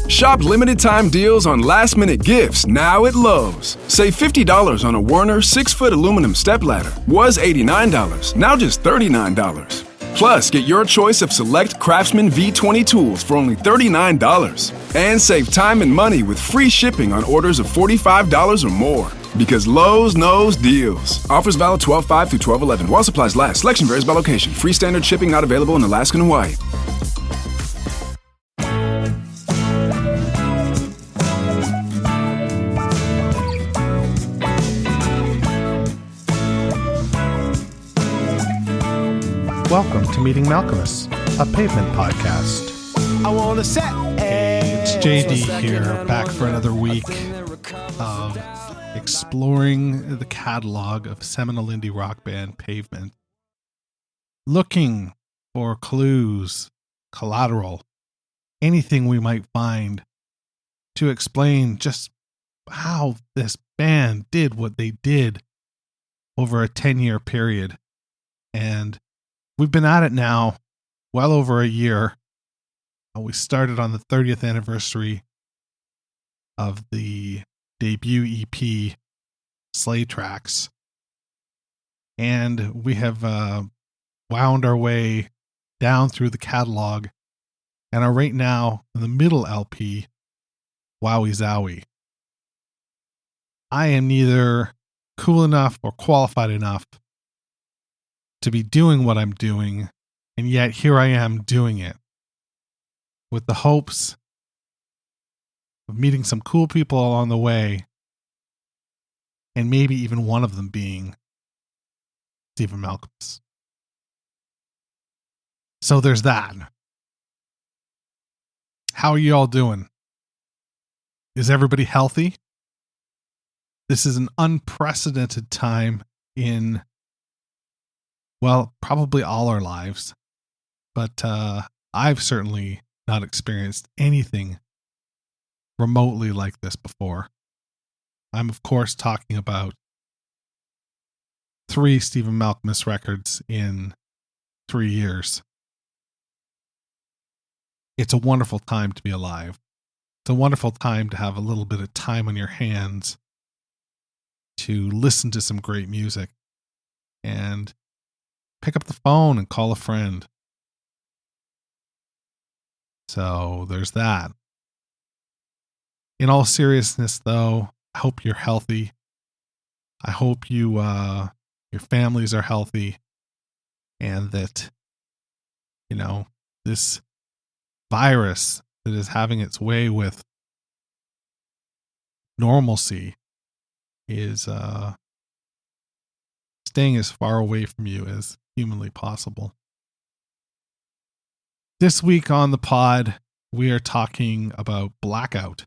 Shop limited time deals on last minute gifts now at Lowe's. Save $50 on a Werner 6-foot aluminum stepladder. Was $89, now just $39. Plus, get your choice of select Craftsman V20 tools for only $39. And save time and money with free shipping on orders of $45 or more. Because Lowe's knows deals. Offers valid 12/5 through 12/11. While supplies last. Selection varies by location. Free standard shipping not available in Alaska and Hawaii. Welcome to Meeting Malcolmus, a pavement podcast. I want to set. It's JD here, back for another week of exploring the catalog of seminal indie rock band Pavement, looking for clues, collateral, anything we might find to explain just how this band did what they did over a 10-year period. And we've been at it now well over a year. We started on the 30th anniversary of the debut EP, Sleigh Tracks. And we have wound our way down through the catalog and are right now in the middle LP, Wowie Zowie. I am neither cool enough or qualified enough to be doing what I'm doing, and yet here I am doing it with the hopes of meeting some cool people along the way, and maybe even one of them being Stephen Malcolmus. So there's that. How are you all doing? Is everybody healthy? This is an unprecedented time in, well, probably all our lives, but I've certainly not experienced anything remotely like this before. I'm, of course, talking about 3 Stephen Malcolmus records in 3 years. It's a wonderful time to be alive. It's a wonderful time to have a little bit of time on your hands to listen to some great music and pick up the phone and call a friend. So there's that. In all seriousness, though, I hope you're healthy. I hope your families are healthy, and that, this virus that is having its way with normalcy is staying as far away from you as humanly possible. This week on the pod, we are talking about Blackout,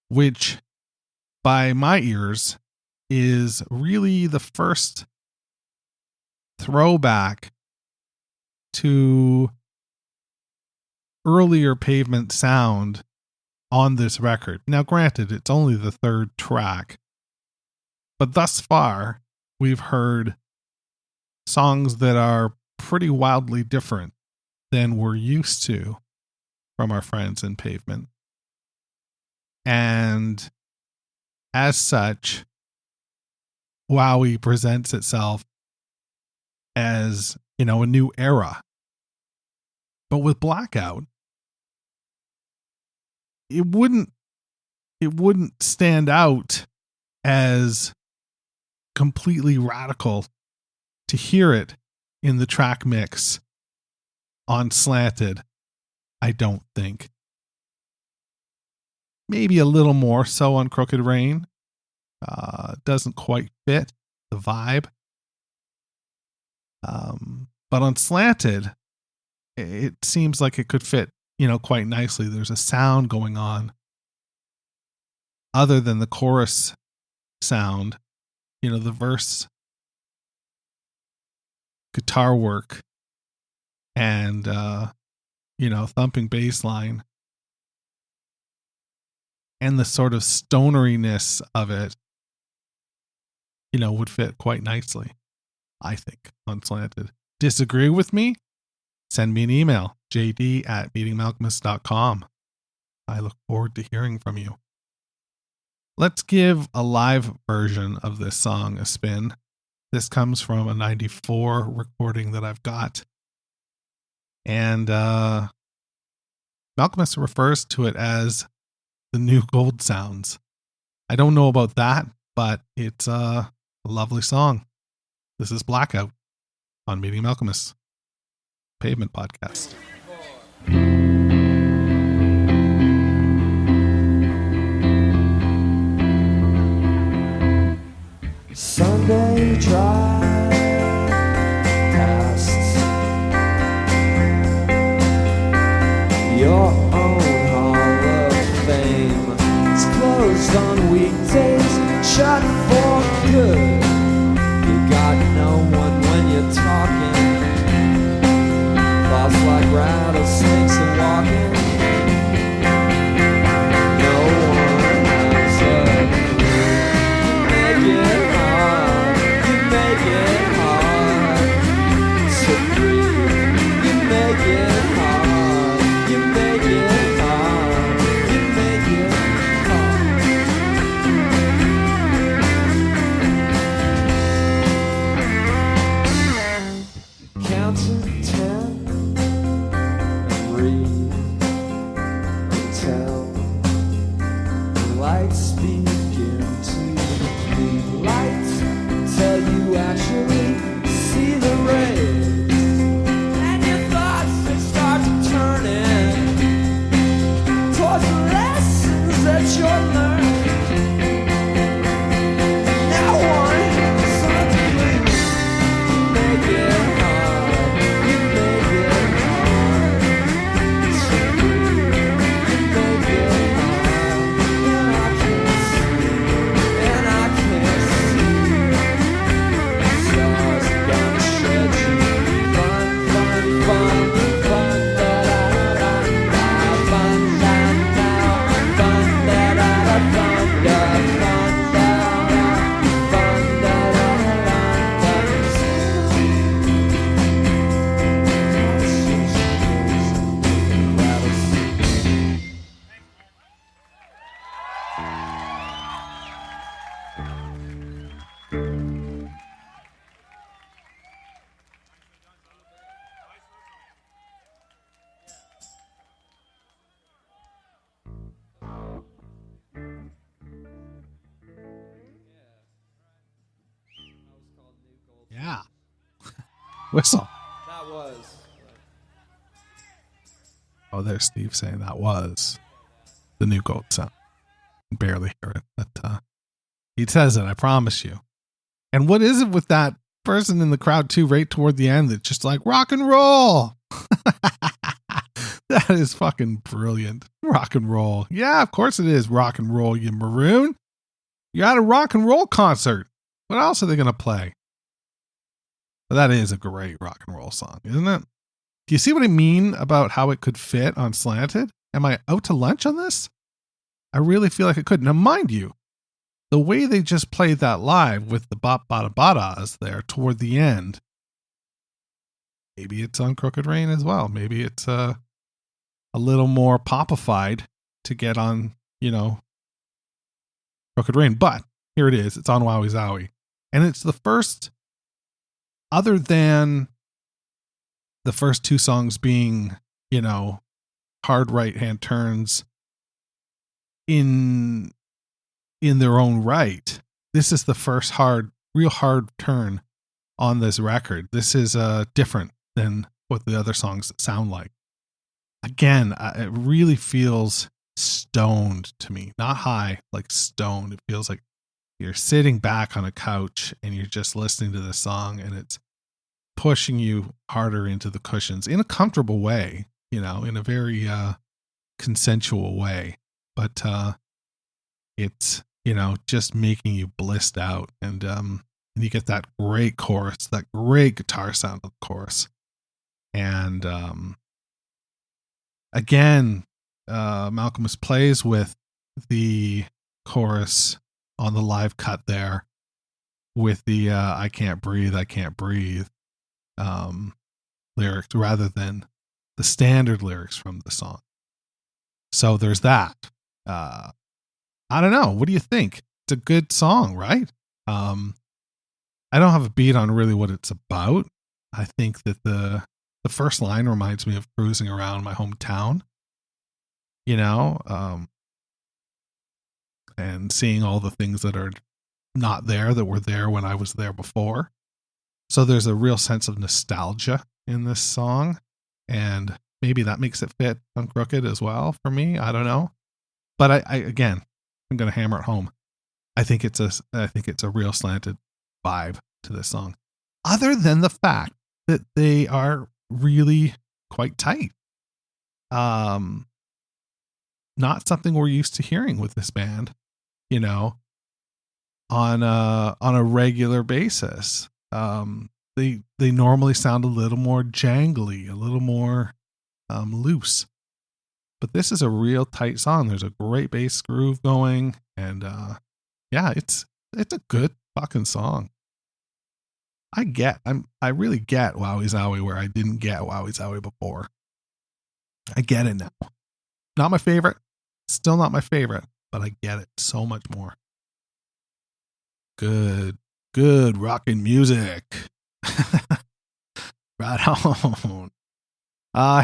which, by my ears, is really the first throwback to earlier Pavement sound on this record. Now, granted, it's only the 3rd track, but thus far, we've heard songs that are pretty wildly different than we're used to from our friends in Pavement. And as such, Wowie presents itself as, a new era. But with Blackout, it wouldn't stand out as completely radical to hear it in the track mix on Slanted, I don't think. Maybe a little more so on Crooked Rain. Doesn't quite fit the vibe. But on Slanted, it seems like it could fit, quite nicely. There's a sound going on other than the chorus sound, the verse, guitar work, and, thumping bass line. And the sort of stoneriness of it, would fit quite nicely, I think, on Slanted. Disagree with me? Send me an email, jd@meetingmalcolmus.com. I look forward to hearing from you. Let's give a live version of this song a spin. This comes from a 94 recording that I've got. And Malcolmus refers to it as the new gold sounds. I don't know about that, but it's a lovely song. This is Blackout on Meeting Malcolmus Pavement Podcast. Sunday drive past your own Hall of Fame. It's closed on weekdays, shut for good. You got no one when you're talking. Thoughts like rattlesnakes are walking. No one has a clue. You make it hard. You make it hard to breathe. You make it hard. You make it hard. You make it hard. Count to 10. Breathe. Tell. Lights begin to bleed. Lights till you actually see the rays, and your thoughts they start to turn in towards the lessons that you're learning. Now one suddenly you make it hard. You make it hard to breathe. You make it hard, and I can't see, and I can't see. Stars gonna shed you. Fun, fun, fun, fun, da-da-da-da-da. Fun, da-da-da, fun, da-da-da, fun, da-da, fun, da-da, fun, Yeah. Whistle. That was. Oh, there's Steve saying that was the new gold sound. Barely hear it, but he says it, I promise you. And what is it with that person in the crowd too, right toward the end, that's just like rock and roll? That is fucking brilliant. Rock and roll. Yeah, of course it is rock and roll, you maroon. You're at a rock and roll concert. What else are they going to play? But that is a great rock and roll song, isn't it? Do you see what I mean about how it could fit on Slanted? Am I out to lunch on this? I really feel like it could. Now, mind you, the way they just played that live with the bop bada badas there toward the end, maybe it's on Crooked Rain as well. Maybe it's a little more popified to get on, Crooked Rain. But here it is. It's on Wowie Zowie. And it's the first, other than the first two songs being, hard right hand turns in their own right. This is the first real hard turn on this record. This is different than what the other songs sound like. Again, it really feels stoned to me, not high, like stoned. It feels like you're sitting back on a couch and you're just listening to this song, and it's pushing you harder into the cushions in a comfortable way, in a very consensual way. But it's, just making you blissed out. And you get that great chorus, that great guitar sound of the chorus. And again, Malcolmus plays with the chorus on the live cut there with the I can't breathe lyrics rather than the standard lyrics from the song. So there's that. I don't know. What do you think? It's a good song, right? I don't have a beat on really what it's about. I think that the first line reminds me of cruising around my hometown, and seeing all the things that are not there that were there when I was there before. So there's a real sense of nostalgia in this song, and maybe that makes it fit on Crooked as well for me. I don't know, but I'm going to hammer it home. I think it's a real slanted vibe to this song, other than the fact that they are really quite tight. Not something we're used to hearing with this band, on a regular basis. They normally sound a little more jangly, a little more loose, but this is a real tight song. There's a great bass groove going, and it's a good fucking song. I really get Wowie Zowie where I didn't get Wowie Zowie before. I get it now. Not my favorite, still not my favorite, but I get it so much more. Good rockin' music. Right on.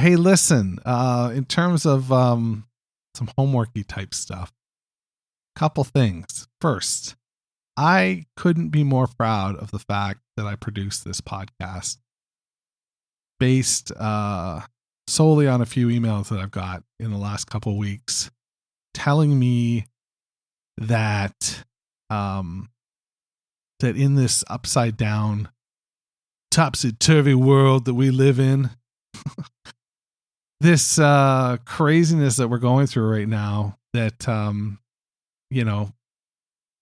Hey, listen, in terms of some homeworky type stuff, couple things. First, I couldn't be more proud of the fact that I produced this podcast based solely on a few emails that I've got in the last couple of weeks telling me that that in this upside down, topsy-turvy world that we live in, this craziness that we're going through right now, that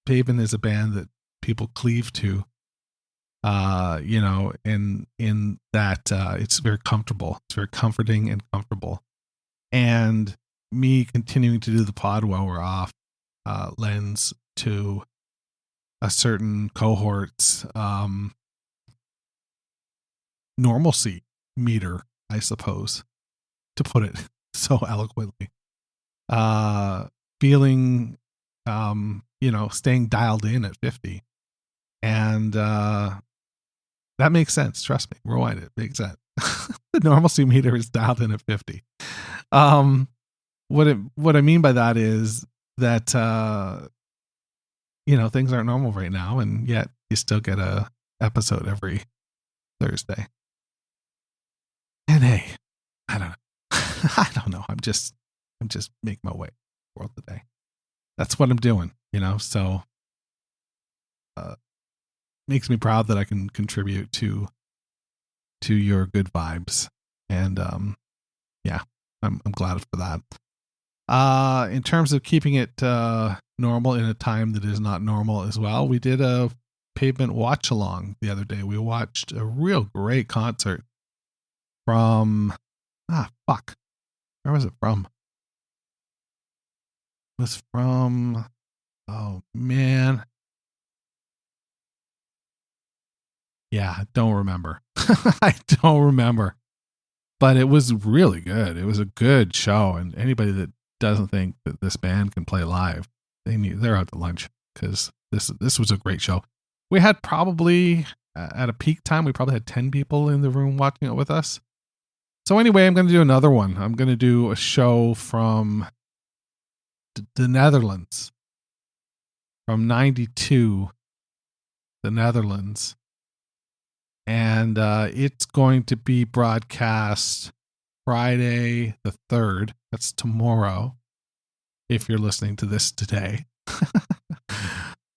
Pavement is a band that people cleave to, in that it's very comfortable. It's very comforting and comfortable. And me continuing to do the pod while we're off lends to a certain cohort's normalcy meter, I suppose, to put it so eloquently. Feeling, staying dialed in at 50. And that makes sense. Trust me. Rewind it. Makes sense. The normalcy meter is dialed in at 50. What I mean by that is that, things aren't normal right now, and yet you still get a episode every Thursday. And hey, I don't know. I don't know. I'm just making my way the world today. That's what I'm doing, so makes me proud that I can contribute to your good vibes. And I'm glad for that. In terms of keeping it normal in a time that is not normal as well, we did a Pavement watch along the other day. We watched a real great concert from where was it from? It was from, oh man, yeah, don't remember. I don't remember, but it was really good. It was a good show, and anybody that doesn't think that this band can play live, they're out to lunch, because this was a great show. We had probably at a peak time, we probably had 10 people in the room watching it with us. So anyway, I'm going to do another one. I'm going to do a show from the Netherlands, from 92, the Netherlands. And it's going to be broadcast Friday the 3rd. That's tomorrow, if you're listening to this today.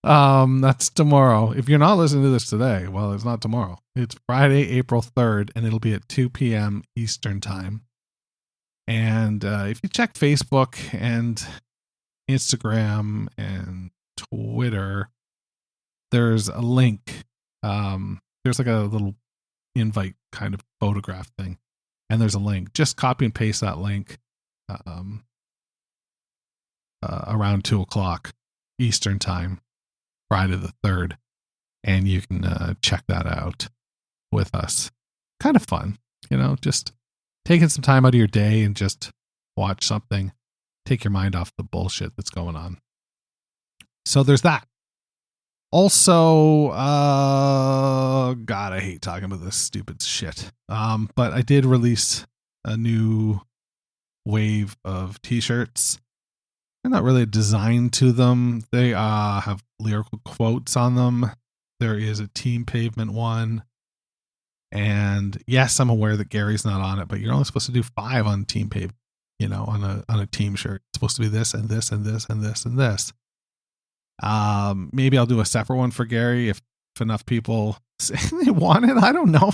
That's tomorrow. If you're not listening to this today, well, it's not tomorrow. It's Friday, April 3rd, and it'll be at 2 p.m. Eastern time. And if you check Facebook and Instagram and Twitter, there's a link. There's like a little invite kind of photograph thing, and there's a link. Just copy and paste that link around 2:00 Eastern time, Friday the 3rd, and you can check that out with us. Kind of fun, just taking some time out of your day and just watch something take your mind off the bullshit that's going on. So there's that. Also, God, I hate talking about this stupid shit. But I did release a new wave of t-shirts. They're not really designed to them. They have lyrical quotes on them. There is a Team Pavement one. And yes, I'm aware that Gary's not on it, but you're only supposed to do 5 on Team Pavement, on a team shirt. It's supposed to be this and this and this and this and this. Maybe I'll do a separate one for Gary if enough people say they want it. I don't know.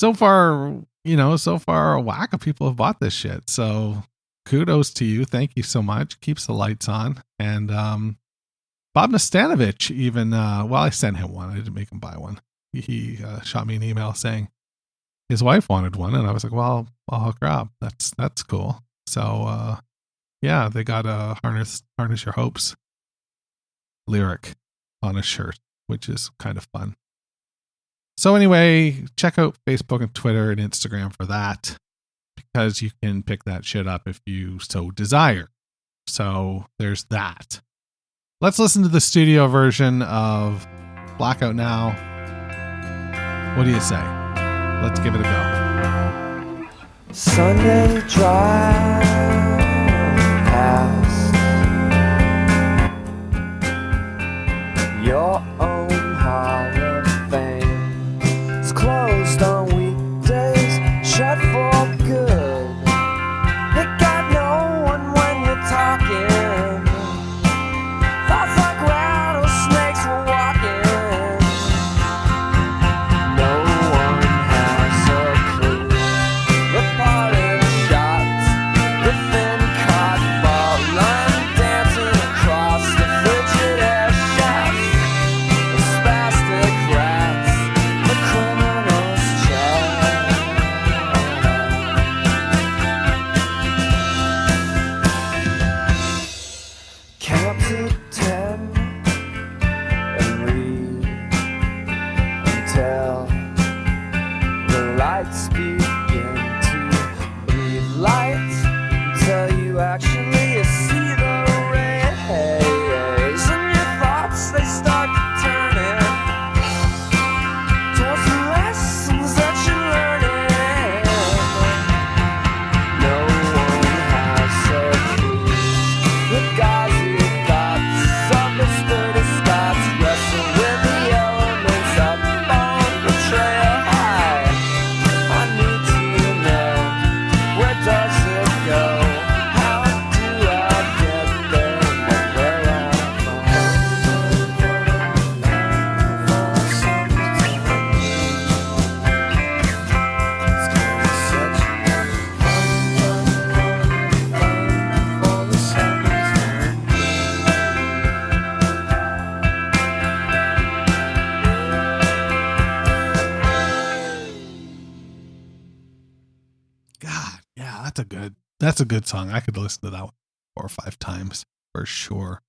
So far, a whack of people have bought this shit. So kudos to you. Thank you so much. Keeps the lights on. And Bob Nastanovich even, I sent him one. I didn't make him buy one. He shot me an email saying his wife wanted one. And I was like, well, I'll hook her up. That's cool. So, yeah, they got a Harness Your Hopes lyric on a shirt, which is kind of fun. So anyway, check out Facebook and Twitter and Instagram for that, because you can pick that shit up if you so desire. So there's that. Let's listen to the studio version of Blackout Now. What do you say? Let's give it a go. Sunday drive past your own Hall of Fame. It's closed on weekdays, shut for good. You got no one when you're talking. Thoughts like rattlesnakes were walking. No one has a clue. The parting shots, the thin cardboard line dancing across the frigid air shafts. The spastic rats, the criminal's chair. Count to 10 and read until the lights begin to bleed light, until you actually see the rays, and your thoughts they start to turn in towards the lessons that you're learning. No one has a clue. The gauzy thoughts of the sturdy Scots wrestle with the elements up on the trail high. I need to know, where does it go? How do I get there? And where am I? It's gonna be such for the summertime. God, yeah, that's a good song. I could listen to that one 4 or 5 times for sure.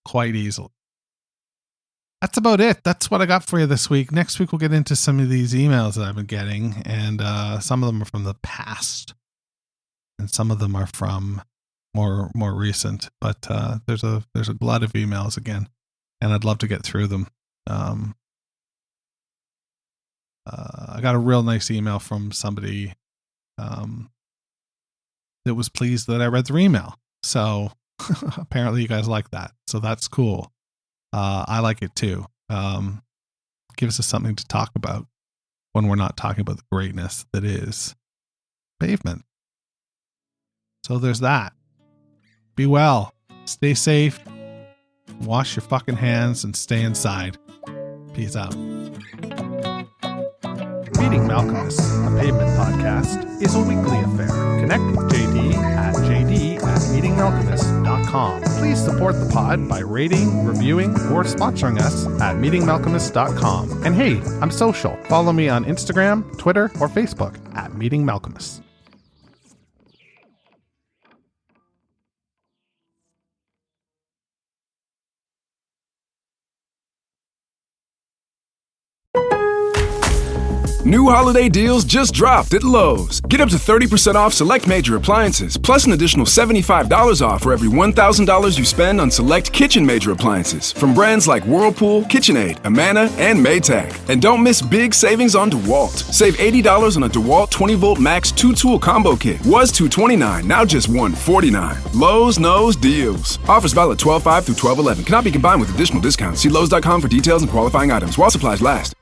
Quite easily. That's about it. That's what I got for you this week. Next week, we'll get into some of these emails that I've been getting, and some of them are from the past, and some of them are from more recent. But there's a glut of emails again, and I'd love to get through them. I got a real nice email from somebody that was pleased that I read their email. So apparently you guys like that. So that's cool. I like it too. Gives us something to talk about when we're not talking about the greatness that is Pavement. So there's that. Be well. Stay safe. Wash your fucking hands and stay inside. Peace out. Meeting Malcolmus, a Pavement podcast, is a weekly affair. Connect with JD at jd@meetingmalcolmus.com. Please support the pod by rating, reviewing, or sponsoring us at meetingmalcolmus.com. And hey, I'm social. Follow me on Instagram, Twitter, or Facebook at Meeting Malcolmus. New holiday deals just dropped at Lowe's. Get up to 30% off select major appliances, plus an additional $75 off for every $1,000 you spend on select kitchen major appliances from brands like Whirlpool, KitchenAid, Amana, and Maytag. And don't miss big savings on DeWalt. Save $80 on a DeWalt 20-volt max 2-tool combo kit. Was $229, now just $149. Lowe's knows deals. Offers valid 12/5 through 12/11. Cannot be combined with additional discounts. See Lowe's.com for details and qualifying items while supplies last.